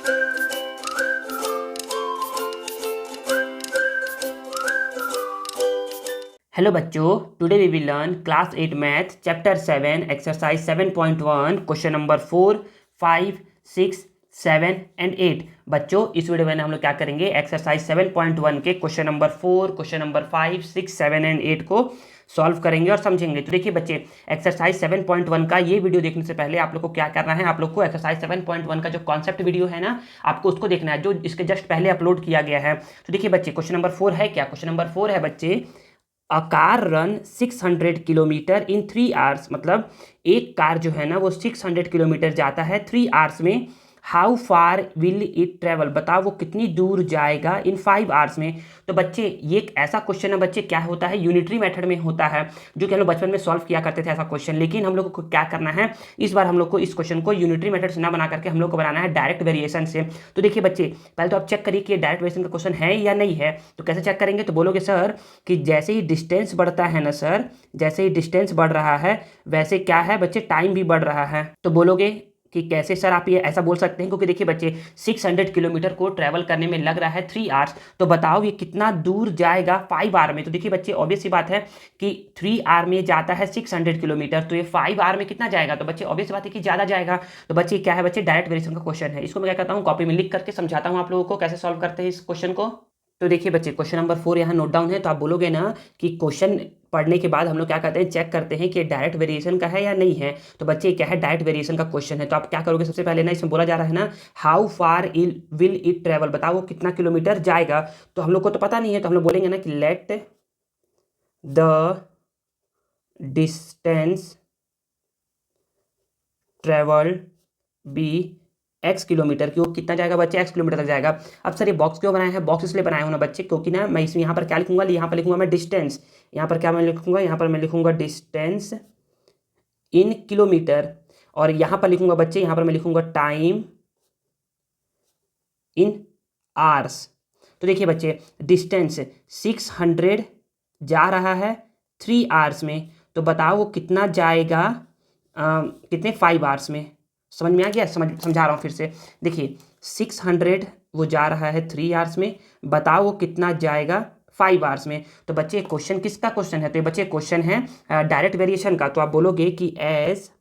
Hello बच्चों, today we will learn class 8 math chapter 7 exercise 7.1 question number 4, 5, 6, 7 and 8। बच्चों, इस video में हम लोग क्या करेंगे, एक्सरसाइज 7.1 के question number 4, question number 5, 6, 7 and 8 को सॉल्व करेंगे और समझेंगे। तो देखिए बच्चे, एक्सरसाइज 7.1 का ये वीडियो देखने से पहले आप लोग को क्या करना है, आप लोग को एक्सरसाइज 7.1 का जो कॉन्सेप्ट वीडियो है ना, आपको उसको देखना है, जो इसके जस्ट पहले अपलोड किया गया है। तो देखिए बच्चे, क्वेश्चन नंबर 4 है क्या, क्वेश्चन नंबर 4 है बच्चे, a car run 600 kilometre in 3 hours. मतलब एक कार जो है ना वो 600 किलोमीटर जाता है 3 आवर्स में। How far will it travel, बताओ वो कितनी दूर जाएगा इन 5 आवर्स में। तो बच्चे, ये एक ऐसा क्वेश्चन है बच्चे, क्या होता है, यूनिटरी मेथड में होता है, जो कि हम लोग बचपन में सॉल्व किया करते थे ऐसा क्वेश्चन। लेकिन हम लोग को क्या करना है, इस बार हम लोग को इस क्वेश्चन को यूनिटरी मेथड से ना बना करके हम लोग को बनाना है डायरेक्ट वेरिएशन से। तो देखिए बच्चे, पहले तो आप चेक करिए कि ये डायरेक्ट वेरिएशन का क्वेश्चन है या नहीं है। तो कैसे चेक करेंगे, तो बोलोगे सर कि जैसे ही डिस्टेंस बढ़ता है ना सर, जैसे ही डिस्टेंस बढ़ रहा है वैसे क्या है बच्चे, टाइम भी बढ़ रहा है। तो बोलोगे कि कैसे सर, आप ये ऐसा बोल सकते हैं, क्योंकि देखिए बच्चे 600 किलोमीटर को ट्रैवल करने में लग रहा है 3 आवर्स। तो बताओ ये कितना दूर जाएगा 5 आवर में। तो देखिए बच्चे, ऑब्वियस सी बात है कि 3 आवर में जाता है 600 किलोमीटर, तो ये 5 आवर में कितना जाएगा। तो बच्चे ऑब्वियस बात है कि ज़्यादा जाएगा। तो बच्चे क्या है बच्चे, डायरेक्ट वेरिएशन का क्वेश्चन है। इसको मैं क्या करता हूँ, कॉपी में लिख करके समझाता हूँ आप लोगों को कैसे सॉल्व करते हैं इस क्वेश्चन को। तो देखिए बच्चे, क्वेश्चन नंबर 4 यहाँ नोट डाउन है। तो आप बोलोगे ना कि क्वेश्चन पढ़ने के बाद हम लोग क्या करते हैं, चेक करते हैं कि डायरेक्ट वेरिएशन का है या नहीं है। तो बच्चे क्या है, डायरेक्ट वेरिएशन का क्वेश्चन है। तो आप क्या करोगे, सबसे पहले ना इसमें बोला जा रहा है ना, how far will it travel, बताओ वो कितना किलोमीटर जाएगा। तो हम लोग को तो पता नहीं है, तो हम लोग बोलेंगे ना कि let the distance travelled be X kilometre, की वो कितना जाएगा बच्चे, एक्स किलोमीटर तक जाएगा। अब सर ये बॉक्स क्यों बनाया है, बॉक्स इसलिए बनाया हूँ ना बच्चे, क्योंकि ना मैं इसमें यहाँ पर क्या लिखूंगा, यहाँ पर लिखूंगा मैं डिस्टेंस, यहाँ पर क्या मैं लिखूंगा, यहाँ पर मैं लिखूंगा डिस्टेंस इन किलोमीटर, और यहाँ पर लिखूंगा बच्चे, यहाँ पर मैं लिखूंगा टाइम इन आवर्स। तो देखिए बच्चे, डिस्टेंस 600 जा रहा है 3 आवर्स में, तो बताओ वो कितना जाएगा कितने 5 आवर्स में। समझ में आ गया, समझा रहा हूँ फिर से। देखिए 600 वो जा रहा है 3 आवर्स में, बताओ वो कितना जाएगा 5 आवर्स में। तो बच्चे क्वेश्चन किसका क्वेश्चन है, तो ये बच्चे क्वेश्चन है डायरेक्ट वेरिएशन का। तो आप बोलोगे कि as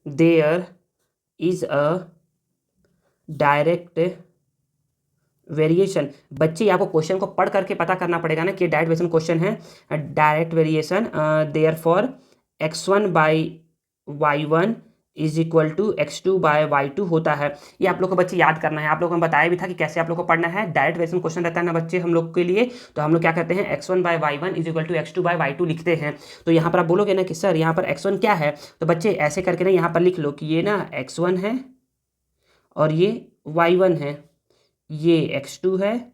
there is a direct variation. बच्चे आपको क्वेश्चन को पढ़ करके पता करना पड़ेगा ना कि डायरेक्ट वेरिएशन क्वेश्चन है, direct variation therefore x1/y1 is equal to x2/y2 होता है। ये आप लोग को बच्चे याद करना है। आप लोगों को बताया भी था कि कैसे आप लोग को पढ़ना है। डायरेक्ट वेरिएशन क्वेश्चन रहता है ना बच्चे हम लोग के लिए, तो हम लोग क्या करते हैं, x1/y1 is equal to x2/y2 लिखते हैं। तो यहाँ पर आप बोलोगे ना कि सर यहाँ पर x1 क्या है, तो बच्चे ऐसे करके ना यहाँ पर लिख लो कि ये ना x1 है और ये y1 है, ये x2 है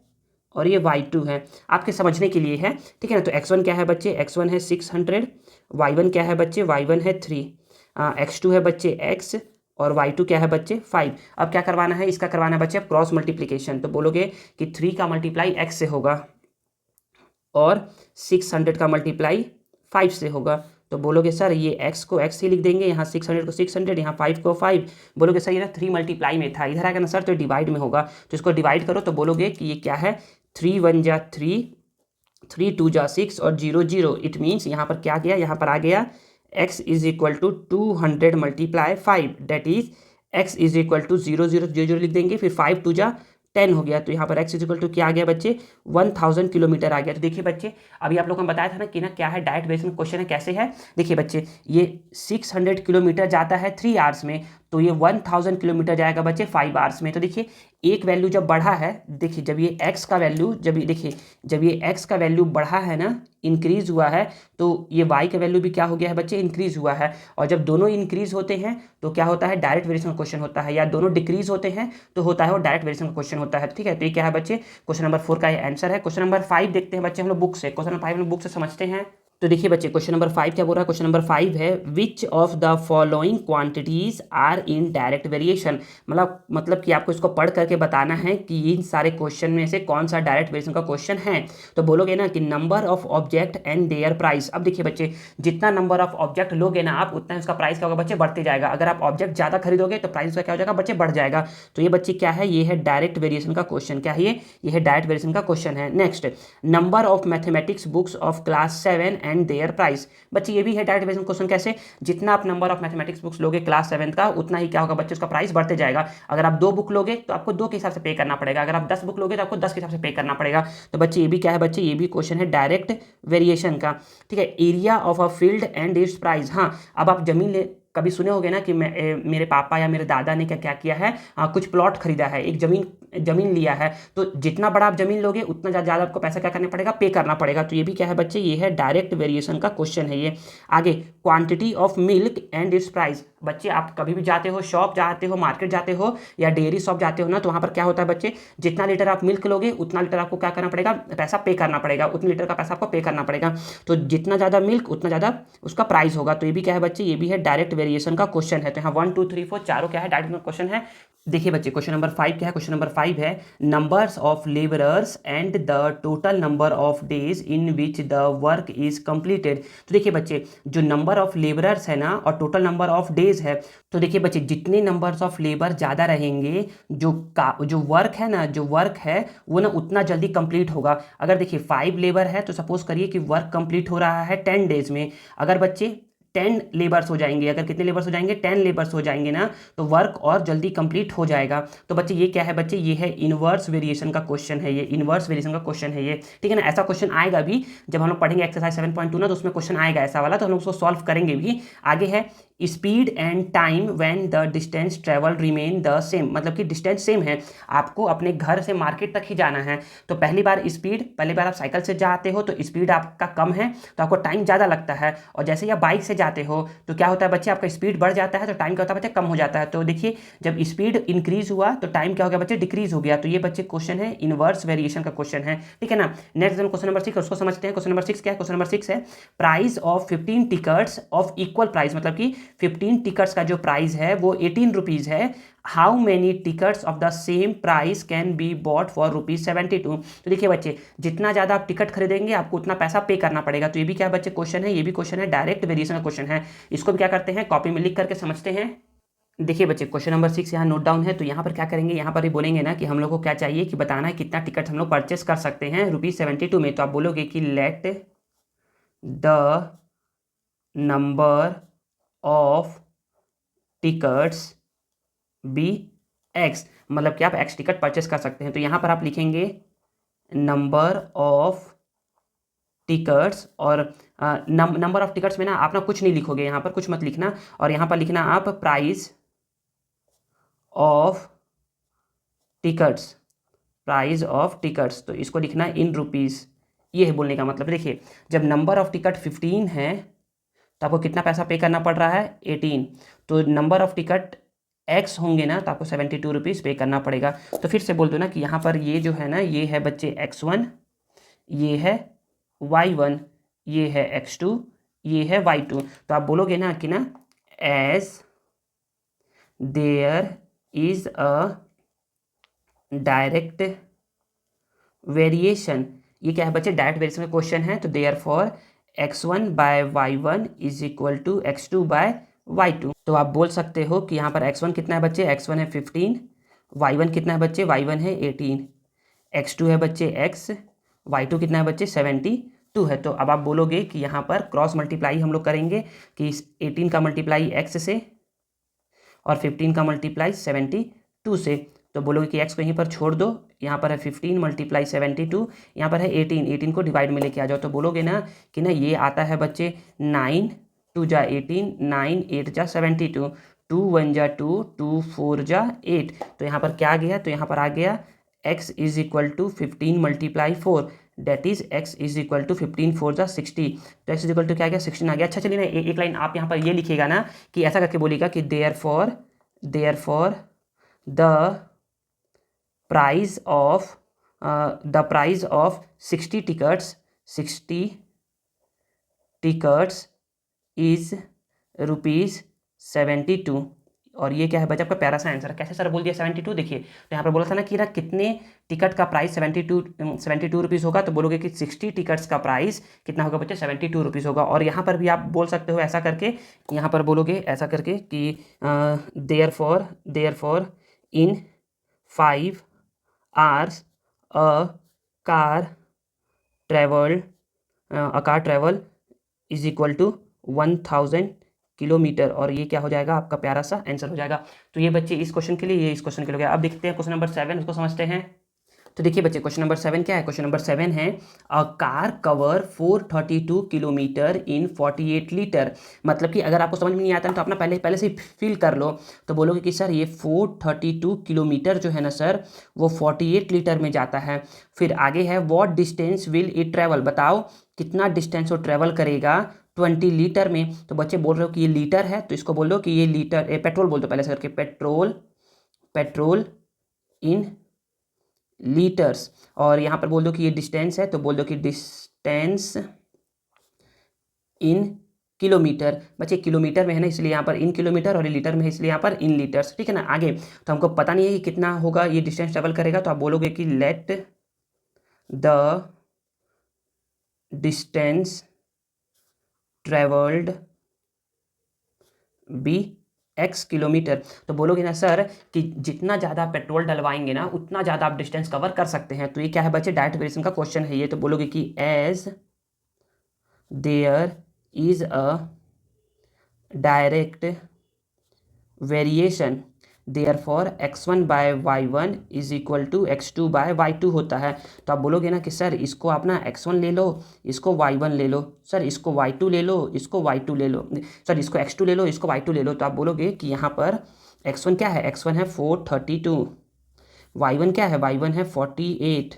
और ये y2 है, आपके समझने के लिए है, ठीक है ना। तो x1 क्या है बच्चे, x1 है 600, y1 क्या है बच्चे, y1 है 3, x2 है बच्चे x, और y2 क्या है बच्चे 5। अब क्या करवाना है, इसका करवाना है बच्चे क्रॉस मल्टीप्लिकेशन। तो बोलोगे कि 3 का मल्टीप्लाई x से होगा और 600 का मल्टीप्लाई 5 से होगा। तो बोलोगे सर ये x को x ही लिख देंगे, यहाँ 600 को 600, यहाँ 5 को 5। बोलोगे सर ये ना 3 मल्टीप्लाई में था, इधर आएगा ना सर तो डिवाइड में होगा, तो इसको डिवाइड करो। तो बोलोगे कि ये क्या है, 3 1 जा 3, 3 2 जा 6 और 0 0। इट मीन्स यहाँ पर क्या गया, यहाँ पर आ गया x is equal to 200 multiply 5, that is x is equal to 0 0 0 0 लिख देंगे, फिर 5 2 जा 10 हो गया। तो यहाँ पर x इज इक्वल टू क्या आ गया बच्चे, 1000 किलोमीटर आ गया। तो देखिए बच्चे, अभी आप लोगों को बताया था ना कि ना क्या है, डायरेक्ट वेरिएशन क्वेश्चन है, कैसे है। देखिए बच्चे, ये 600 किलोमीटर जाता है 3 आवर्स में, तो ये 1000 किलोमीटर जाएगा बच्चे 5 आवर्स में। तो देखिए एक वैल्यू जब बढ़ा है, देखिए जब ये x का वैल्यू, जब ये देखिए जब ये x का वैल्यू बढ़ा है ना, इंक्रीज हुआ है, तो ये y का वैल्यू भी क्या हो गया है बच्चे, इंक्रीज हुआ है। और जब दोनों इंक्रीज होते हैं तो क्या होता है, डायरेक्ट वेरिएशन का क्वेश्चन होता है, या दोनों डिक्रीज होते हैं तो होता है वो डायरेक्ट वेरिएशन का क्वेश्चन होता है, ठीक है। तो ये क्या है बच्चे, क्वेश्चन नंबर 4 का ये आंसर है। क्वेश्चन नंबर 5 देखते हैं बच्चे हम लोग बुक से, क्वेश्चन नंबर 5 हम लोग बुक से समझते हैं। तो देखिए बच्चे क्वेश्चन नंबर 5 क्या बोल रहा है। क्वेश्चन नंबर 5 है which of the following quantities are in direct variation. मतलब कि आपको इसको पढ़ करके बताना है कि इन सारे क्वेश्चन में से कौन सा डायरेक्ट वेरिएशन का क्वेश्चन है। तो बोलोगे ना कि number of object and there price. अब देखिए बच्चे, जितना नंबर ऑफ ऑब्जेक्ट लोगे ना आप, उतना उसका प्राइस क्या होगा बच्चे, बढ़ते जाएगा। अगर आप ऑब्जेक्ट ज़्यादा खरीदोगे तो प्राइस का क्या हो जाएगा बच्चे, बढ़ जाएगा। तो ये बच्चे क्या है, ये है डायरेक्ट वेरिएशन का क्वेश्चन। क्या है ये है डायरेक्ट वेरिएशन का क्वेश्चन है। Next, number of mathematics books of class 7 and there price. बच्चे ये भी है डायरेक्ट वेरिएशन क्वेश्चन। कैसे, जितना आप नंबर ऑफ मैथमेटिक्स बुक्स लोगे क्लास 7 का, उतना ही क्या होगा बच्चे, उसका प्राइस बढ़ते जाएगा। अगर आप 2 बुक लोगे तो आपको 2 के हिसाब से पे करना पड़ेगा। अगर आप 10 बुक लोगे तो आपको 10 के हिसाब से पे करना पड़ेगा। तो बच्चे ये भी क्या है बच्चे, ये भी क्वेश्चन है डायरेक्ट वेरिएशन का। ठीक है, area of a field and it's price. हाँ, अब आप जमीन ले, कभी सुने होगे ना कि मेरे पापा या मेरे दादा ने क्या क्या किया है, कुछ प्लॉट खरीदा है, एक जमीन लिया है। तो जितना बड़ा आप जमीन लोगे उतना ज़्यादा आपको पैसा क्या करना पड़ेगा, पे करना पड़ेगा। तो ये भी क्या है बच्चे, ये है डायरेक्ट वेरिएशन का क्वेश्चन है ये। आगे, quantity of milk and it's price. बच्चे आप कभी भी जाते हो, शॉप जाते हो, मार्केट जाते हो या डेयरी शॉप जाते हो ना, तो वहाँ पर क्या होता है बच्चे, जितना लीटर आप मिल्क लोगे उतना लीटर आपको क्या करना पड़ेगा, पैसा पे करना पड़ेगा, उतने लीटर का पैसा आपको पे करना पड़ेगा। तो जितना ज़्यादा मिल्क उतना ज़्यादा उसका प्राइस होगा। तो ये भी क्या है बच्चे, ये भी है डायरेक्ट वेरिएशन का क्वेश्चन है। तो यहाँ 1 2 3 4 चारों क्या है, डायरेक्ट क्वेश्चन है। देखिए बच्चे क्वेश्चन नंबर 5 क्या है। क्वेश्चन नंबर 5 है numbers of labourers and the total number of days in which the work is completed. तो देखिए बच्चे, जो नंबर ऑफ लेबरर्स है ना और टोटल नंबर ऑफ डेज है, तो देखिए बच्चे जितने नंबर्स ऑफ लेबर ज़्यादा रहेंगे, जो वर्क है ना, जो वर्क है वो ना उतना जल्दी कंप्लीट होगा। अगर देखिए 5 लेबर है तो सपोज करिए कि वर्क कंप्लीट हो रहा है 10 डेज में। अगर बच्चे 10 लेबर्स हो जाएंगे, अगर कितने लेबर्स हो जाएंगे, 10 लेबर्स हो जाएंगे ना, तो वर्क और जल्दी कंप्लीट हो जाएगा। तो बच्चे ये क्या है बच्चे, ये है इनवर्स वेरिएशन का क्वेश्चन है, ये इनवर्स वेरिएशन का क्वेश्चन है ये। ठीक है ना, ऐसा क्वेश्चन आएगा भी जब हम लोग पढ़ेंगे एक्सरसाइज 7.2 ना, तो उसमें क्वेश्चन आएगा ऐसा वाला, तो हम लोग उसको सॉल्व करेंगे भी। आगे है speed and time when the distance travel remain the same. मतलब कि डिस्टेंस सेम है, आपको अपने घर से मार्केट तक ही जाना है। तो पहली बार आप साइकिल से जाते हो तो स्पीड आपका कम है, तो आपको टाइम ज़्यादा लगता है। और जैसे ही आप बाइक से जाते हो तो क्या होता है बच्चे, आपका स्पीड बढ़ जाता है, तो टाइम क्या होता है बच्चे, कम हो जाता है। तो देखिए, जब स्पीड इंक्रीज हुआ तो टाइम क्या हो गया बच्चे, डिक्रीज हो गया। तो ये बच्चे क्वेश्चन है इनवर्स वेरिएशन का क्वेश्चन है। ठीक है ना। नेक्स्ट क्वेश्चन नंबर 6, उसको समझते हैं। क्वेश्चन नंबर 6 क्या है। क्वेश्चन नंबर 6 है price of 15 tickets of equal price. मतलब कि 15 टिकट्स का जो प्राइस है वो 18 रुपीज़ है। How many tickets of the same price can be bought for ₹72। तो देखिए बच्चे, जितना ज़्यादा आप टिकट खरीदेंगे आपको उतना पैसा पे करना पड़ेगा। तो ये भी क्या बच्चे क्वेश्चन है, ये भी क्वेश्चन है डायरेक्ट वेरिएशन का क्वेश्चन है। इसको भी क्या करते हैं, कॉपी में लिख करके समझते हैं। देखिए बच्चे, क्वेश्चन नंबर 6 यहाँ नोट डाउन है। तो यहाँ पर क्या करेंगे, यहाँ पर ही बोलेंगे ना कि हम लोग को क्या चाहिए, कि बताना है कितना टिकट हम लोग परचेस कर सकते हैं ₹72 में। तो आप बोलोगे कि let the number of tickets be X. मतलब कि आप एक्स टिकट परचेस कर सकते हैं। तो यहाँ पर आप लिखेंगे नंबर ऑफ टिकट्स, और नंबर ऑफ टिकट्स में ना आप ना कुछ नहीं लिखोगे, यहाँ पर कुछ मत लिखना। और यहाँ पर लिखना आप price of tickets, price of tickets. तो इसको लिखना इन रुपीज़। ये है बोलने का मतलब। देखिए, जब नंबर ऑफ टिकट 15 है तो आपको कितना पैसा पे करना पड़ रहा है, 18। तो नंबर ऑफ टिकट एक्स होंगे ना, तो आपको 72 रुपीज़ पे करना पड़ेगा। तो फिर से बोल दो ना कि यहाँ पर ये जो है ना, ये है बच्चे x1, ये है y1, ये है x2, ये है y2। तो आप बोलोगे ना कि ना as there is a direct variation. ये क्या है बच्चे, डायरेक्ट वेरिएशन का क्वेश्चन है। तो therefore x1 by y1 is equal to x2 by y2। तो आप बोल सकते हो कि यहाँ पर x1 कितना है बच्चे, x1 है 15, y1 कितना है बच्चे, y1 है 18, x2 है बच्चे x, y2 कितना है बच्चे 72 है। तो अब आप बोलोगे कि यहाँ पर क्रॉस मल्टीप्लाई हम लोग करेंगे कि 18 का मल्टीप्लाई x से और 15 का मल्टीप्लाई 72 से। तो बोलोगे कि x को यहीं पर छोड़ दो, यहाँ पर है 15 मल्टीप्लाई 72, यहाँ पर है 18 को डिवाइड में लेके आ जाओ। तो बोलोगे ना कि ना ये आता है बच्चे 9 2 जा 18, 9 8 जा 72, 2 1 जा 2, 2 4 जा 8। तो यहाँ पर क्या आ गया, तो यहाँ पर आ गया x is equal to 15 multiply 4, that is x is equal to 15 4 जा 60। तो x इज इक्वल टू क्या आ गया, 16 आ गया। अच्छा चलिए ना, एक लाइन आप यहाँ पर ये लिखिएगा ना कि ऐसा करके बोलिएगा कि therefore the price of 60 tickets, 60 tickets is ₹72। और ये क्या है बच्चा आपका प्यारा सा आंसर है। कैसे सर बोल दिया 72? देखिए तो यहाँ पर बोला था ना कि ना कितने टिकट का प्राइस 72 रुपीज़ होगा, तो बोलोगे कि 60 टिकट्स का प्राइस कितना होगा बच्चे 72 रुपीज़ होगा। और यहाँ पर भी आप बोल सकते हो ऐसा करके, यहाँ पर बोलोगे ऐसा करके कि therefore in 5 hours a car travel is equal to 1000 kilometre. और ये क्या हो जाएगा आपका प्यारा सा आंसर हो जाएगा। तो ये बच्चे इस क्वेश्चन के लिए, ये इस क्वेश्चन के लिए हो गया। अब देखते हैं क्वेश्चन नंबर 7, उसको समझते हैं। तो देखिए बच्चे क्वेश्चन नंबर 7 क्या है। क्वेश्चन नंबर 7 है a car cover 432 kilometre in 48 litre. मतलब कि अगर आपको समझ में नहीं आता है तो अपना पहले से फील कर लो। तो बोलोगे कि सर ये 432 किलोमीटर जो है ना सर वो 48 लीटर में जाता है। फिर आगे है what distance will it travel. बताओ कितना डिस्टेंस वो ट्रेवल करेगा 20 लीटर में। तो बच्चे बोल रहे हो कि ये लीटर है, तो इसको बोल दो कि ये लीटर, पेट्रोल बोल दो पहले से करके, पेट्रोल इन लीटर्स। और यहाँ पर बोल दो कि ये डिस्टेंस है, तो बोल दो कि डिस्टेंस इन किलोमीटर। बच्चे किलोमीटर में है ना इसलिए यहाँ पर इन किलोमीटर, और ये लीटर में है इसलिए यहाँ पर इन लीटर्स। ठीक है ना। आगे तो हमको पता नहीं है कि कितना होगा ये डिस्टेंस ट्रेवल करेगा, तो आप बोलोगे कि let the distance travelled be x kilometre. तो बोलोगे ना सर कि जितना ज़्यादा पेट्रोल डलवाएंगे ना उतना ज़्यादा आप डिस्टेंस कवर कर सकते हैं। तो ये क्या है बच्चे डायरेक्ट वेरिएशन का क्वेश्चन है ये। तो बोलोगे कि as there is a direct variation therefore x1 by y1 is equal to x2 by y2 होता है। तो आप बोलोगे ना कि सर इसको आप ना x1 ले लो, इसको y1 ले लो, सर इसको y2 ले लो, इसको y2 ले लो, सर इसको x2 ले लो, इसको y2 ले लो। तो आप बोलोगे कि यहाँ पर x1 क्या है, x1 है 432, y1 क्या है, y1 है 48,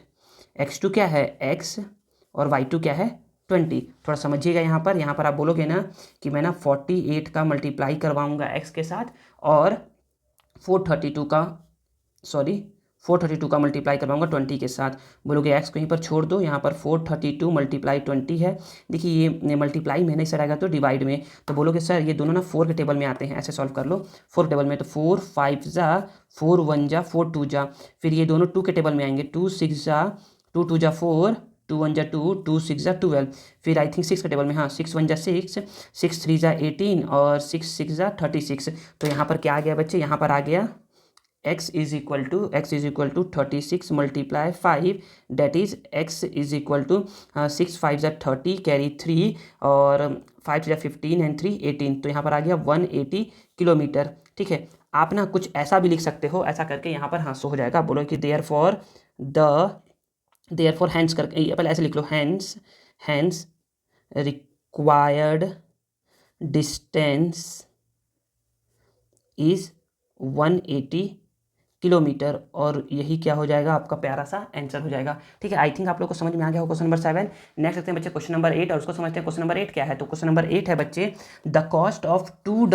x2 क्या है x, और y2 क्या है 20। थोड़ा समझिएगा यहाँ पर आप बोलोगे ना कि मैं ना 48 का मल्टीप्लाई करवाऊँगा x के साथ, और 432 का मल्टीप्लाई करवाऊंगा 20 के साथ। बोलोगे x को यहीं पर छोड़ दो, यहाँ पर 432 मल्टीप्लाई 20 है। देखिए ये मल्टीप्लाई में नहीं सर आएगा तो डिवाइड में। तो बोलोगे सर ये दोनों ना 4 के टेबल में आते हैं, ऐसे सॉल्व कर लो 4 टेबल में। तो 4 5 जा 4 1 जा 4 2 जा। फिर ये दोनों 2 के टेबल में आएंगे, 2 6 जा 2 2 जा 4, 2 1 जा 2, 2 6 जा 12। फिर आई थिंक 6 के टेबल में, हाँ 6 1 जा 6, 6 3 जा 18, और 6 6 जा 36। तो यहाँ पर क्या आ गया बच्चे, यहाँ पर आ गया x is equal to 36 multiply 5, that is x is equal to 6 5 जा 30 कैरी 3, और 5 जा 15 एंड 3 18। तो यहाँ पर आ गया 180 किलोमीटर। ठीक है। आप ना कुछ ऐसा भी लिख सकते हो, ऐसा करके यहाँ पर हाँ सो हो जाएगा। बोलो कि देयरफॉर हैंस करके पहले ऐसे लिख लो, hence required distance is 180 kilometre. और यही क्या हो जाएगा आपका प्यारा सा आंसर हो जाएगा। ठीक है। आई थिंक आप लोग को समझ में आ गया हो क्वेश्चन नंबर 7। नेक्स्ट देखते हैं बच्चे क्वेश्चन नंबर 8, और उसको समझते हैं क्वेश्चन नंबर 8 क्या है। तो क्वेश्चन नंबर 8 है बच्चे the cost of 2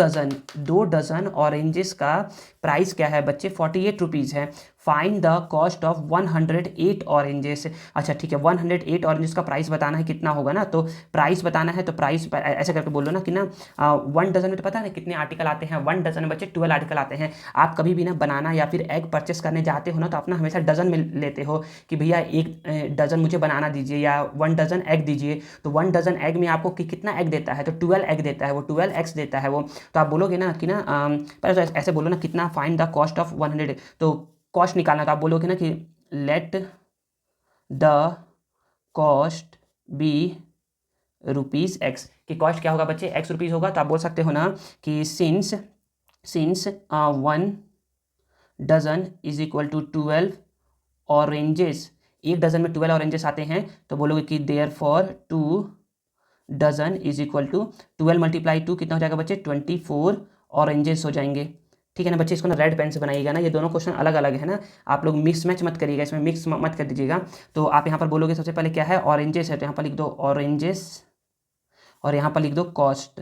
dozen oranges का प्राइस क्या है बच्चे 48 रुपीज़ है। Find the cost of 108 oranges. अच्छा ठीक है, 108 ऑरेंजेस का प्राइस बताना है कितना होगा ना। तो प्राइस बताना है तो प्राइस ऐसे करके बोलो ना कि ना 1 डजन में तो पता है ना कितने आर्टिकल आते हैं, 1 डजन में बच्चे 12 आर्टिकल आते हैं। आप कभी भी ना बनाना या फिर एग परचेस करने जाते हो ना तो अपना हमेशा डजन में लेते हो कि भैया 1 डजन मुझे बनाना दीजिए या 1 डजन एग दीजिए। तो 1 डजन एग में आपको कितना एग देता है, तो 12 एग देता है वो, 12 एग्स देता है वो। तो आप बोलोगे ना कि ना पहले तो ऐसे बोलो ना कितना, फाइंड द कॉस्ट ऑफ 100। तो कॉस्ट निकालना, तो आप बोलोगे ना कि let the cost B rupees x. कि कॉस्ट क्या होगा बच्चे x रुपीज़ होगा। तो आप बोल सकते हो ना कि since 1 dozen is equal to 12 oranges, 1 dozen में 12 ऑरेंजेस आते हैं। तो बोलोगे कि therefore 2 dozen is equal to 12 multiply 2 कितना हो जाएगा बच्चे 24 ऑरेंजेस हो जाएंगे। ठीक है ना बच्चे। इसको ना रेड पेन से बनाइएगा ना, ये दोनों क्वेश्चन अलग अलग है ना, आप लोग मिक्स मैच मत करिएगा, इसमें मिक्स मत कर दीजिएगा। तो आप यहाँ पर बोलोगे सबसे पहले क्या है ऑरेंजेस है, तो यहाँ पर लिख दो ऑरेंजेस, और यहाँ पर लिख दो कॉस्ट।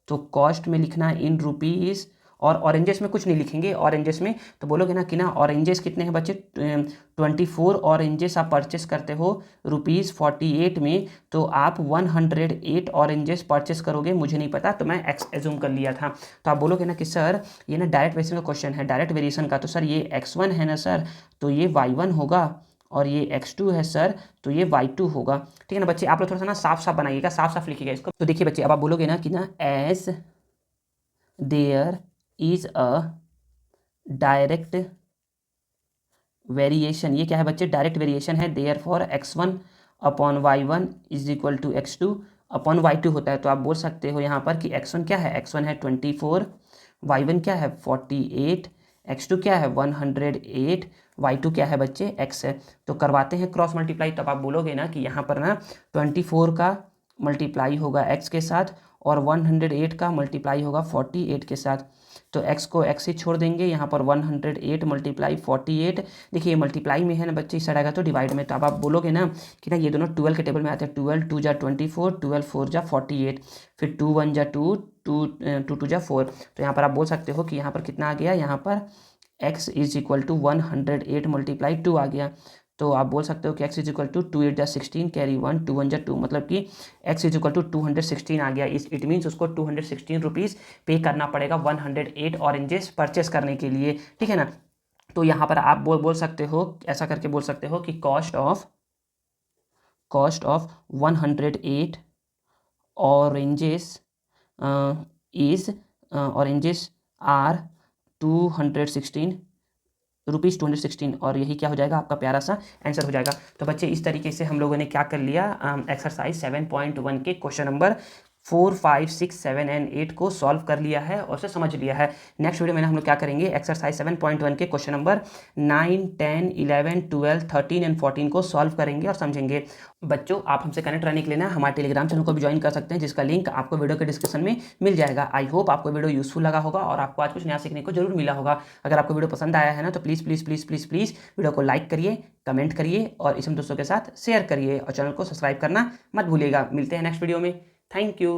तो कॉस्ट में लिखना इन रुपीज़, और ऑरेंजेस में कुछ नहीं लिखेंगे। ऑरेंजेस में तो बोलोगे ना कि ना ऑरेंजेस कितने हैं बच्चे, 24 ऑरेंजेस आप परचेस करते हो ₹48 में, तो आप 108 ऑरेंजेस परचेस करोगे। मुझे नहीं पता तो मैं एक्स एज्यूम कर लिया था। तो आप बोलोगे ना कि सर ये ना डायरेक्ट वेरिएशन का क्वेश्चन है, डायरेक्ट वेरिएशन का, तो सर ये x1 है ना सर, तो ये y1 होगा, और ये x2 है सर, तो ये y2 होगा। ठीक है ना बच्चे, आप लोग थोड़ा सा ना साफ साफ बनाइएगा, साफ साफ लिखिएगा इसको। तो देखिए बच्चे, अब आप बोलोगे ना कि ना as there is a direct variation, ये क्या है बच्चे, डायरेक्ट वेरिएशन है, therefore x1 upon y1 is equal to x2 upon y2 होता है। तो आप बोल सकते हो यहाँ पर कि x1 क्या है, x1 है 24, y1 क्या है 48, x2 क्या है 108, y2 क्या है बच्चे x है। तो करवाते हैं क्रॉस मल्टीप्लाई। तब आप बोलोगे ना कि यहाँ पर ना 24 का मल्टीप्लाई होगा x के साथ, और 108 का मल्टीप्लाई होगा 48 के साथ। तो x को x ही छोड़ देंगे, यहाँ पर 108 मल्टीप्लाई 48, देखिए मल्टीप्लाई में है ना बच्चे, इस साइड आएगा तो डिवाइड में। तो अब आप बोलोगे ना कि ना ये दोनों 12 के टेबल में आते हैं, 12 2 जा 24, 12 4 जा 48, फिर 2 1 जा 2, 2 2 जा 4। तो यहाँ पर आप बोल सकते हो कि यहाँ पर कितना आ गया, यहाँ पर x is equal to 108 multiply 2 आ गया। तो आप बोल सकते हो कि x इज इक्वल टू 2 8 जा 16 कैरी 1, 2 1 जा 2, मतलब कि x इज इक्वल टू 216 आ गया। इट मीन्स उसको 216 रुपीज़ पे करना पड़ेगा 108 ऑरेंजेस परचेस करने के लिए। ठीक है ना। तो यहाँ पर आप बोल सकते हो, ऐसा करके बोल सकते हो कि cost of 108 oranges oranges are 216 rupees 216, और यही क्या हो जाएगा, आपका प्यारा सा आंसर हो जाएगा। तो बच्चे इस तरीके से हम लोगों ने क्या कर लिया, एक्सरसाइज 7.1 के क्वेश्चन नंबर 4 5 6 7 एंड 8 को सॉल्व कर लिया है और उसे समझ लिया है। नेक्स्ट वीडियो में हम लोग क्या करेंगे, एक्सरसाइज 7.1 के क्वेश्चन नंबर 9 10 11 12 13 एंड 14 को सॉल्व करेंगे और समझेंगे। बच्चों आप हमसे कनेक्ट रहने के लिए ना हमारे टेलीग्राम चैनल को भी ज्वाइन कर सकते हैं, जिसका लिंक आपको वीडियो के डिस्क्रिप्शन में मिल जाएगा। आई होप आपको वीडियो यूजफुल लगा होगा और आपको आज कुछ नया सीखने को जरूर मिला होगा। अगर आपको वीडियो पसंद आया है ना तो please please please please please video को लाइक करिए, कमेंट करिए और इसे दोस्तों के साथ शेयर करिए, और चैनल को सब्सक्राइब करना मत भूलिएगा। मिलते हैं नेक्स्ट वीडियो में। Thank you.